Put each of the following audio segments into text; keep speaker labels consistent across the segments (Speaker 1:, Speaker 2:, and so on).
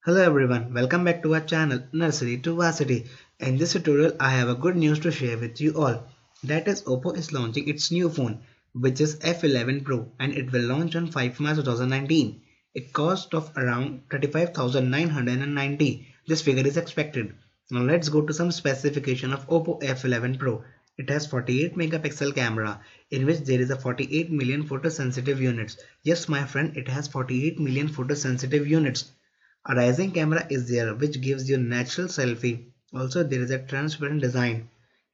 Speaker 1: Hello everyone, welcome back to our channel Nursery to Varsity. In this tutorial I have a good news to share with you all. That is OPPO is launching its new phone which is F11 Pro and it will launch on 5 March 2019. A cost of around 35,990. This figure is expected. Now let's go to some specification of OPPO F11 Pro. It has 48 megapixel camera in which there is a 48 million photosensitive units. Yes my friend, it has 48 million photosensitive units. A rising camera is there which gives you natural selfie. Also there is a transparent design.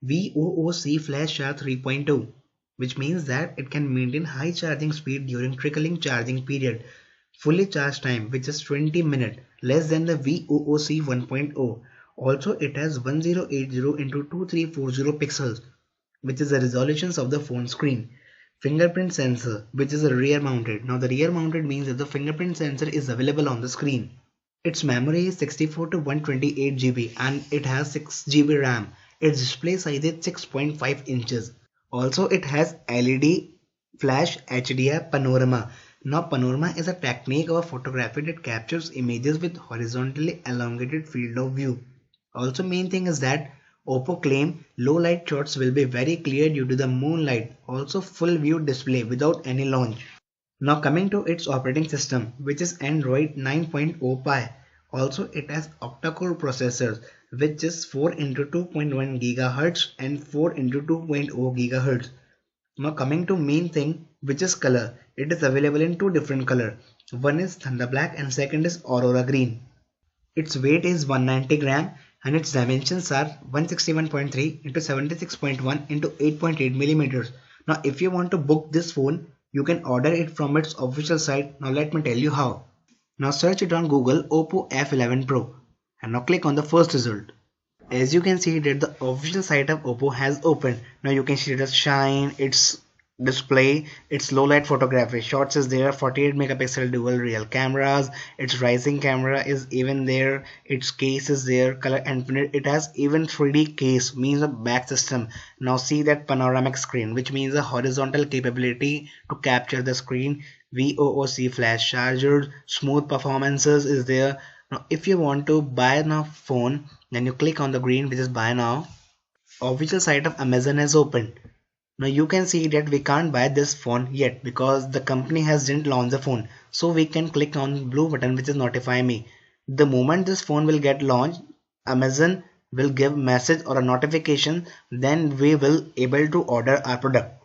Speaker 1: VOOC flash charge 3.2 which means that it can maintain high charging speed during trickling charging period. Fully charge time which is 20 minutes less than the VOOC 1.0. Also it has 1080 into 2340 pixels which is the resolutions of the phone screen. Fingerprint sensor which is a rear mounted. Now the rear mounted means that the fingerprint sensor is available on the screen. Its memory is 64 to 128 GB and it has 6 GB RAM. Its display size is 6.5 inches. Also it has LED flash HDR panorama. Now panorama is a technique of photography that captures images with horizontally elongated field of view. Also main thing is that OPPO claim low light shots will be very clear due to the moonlight. Also full view display without any launch. Now coming to its operating system which is Android 9.0 Pie. Also it has octa-core processors which is 4 into 2.1 GHz and 4 into 2.0 GHz. Now coming to main thing which is color. It is available in two different color. One is Thunder Black and second is Aurora Green. Its weight is 190 gram and its dimensions are 161.3 into 76.1 into 8.8 millimeters. Now if you want to book this phone, you can order it from its official site. Now let me tell you how. Now search it on Google OPPO F11 Pro and now click on the first result. As you can see that the official site of OPPO has opened. Now you can see the shine, its display, its low light photography. Shots is there, 48 megapixel dual real cameras, its rising camera is even there, its case is there, color infinite. It has even 3D case means a back system. Now see that panoramic screen which means a horizontal capability to capture the screen. VOOC flash chargers, smooth performances is there. Now if you want to buy now phone, then you click on the green which is buy now. Official site of Amazon has opened. Now you can see that we can't buy this phone yet because the company has didn't launch the phone. So we can click on blue button which is notify me. The moment this phone will get launched, Amazon will give message or a notification, then we will able to order our product.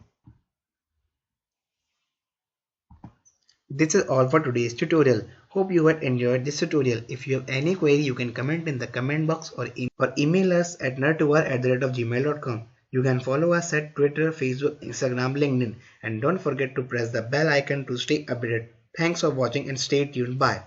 Speaker 1: This is all for today's tutorial. Hope you had enjoyed this tutorial. If you have any query, you can comment in the comment box or email us at nerdtour@gmail.com. You can follow us at Twitter, Facebook, Instagram, LinkedIn, and don't forget to press the bell icon to stay updated. Thanks for watching and stay tuned. Bye.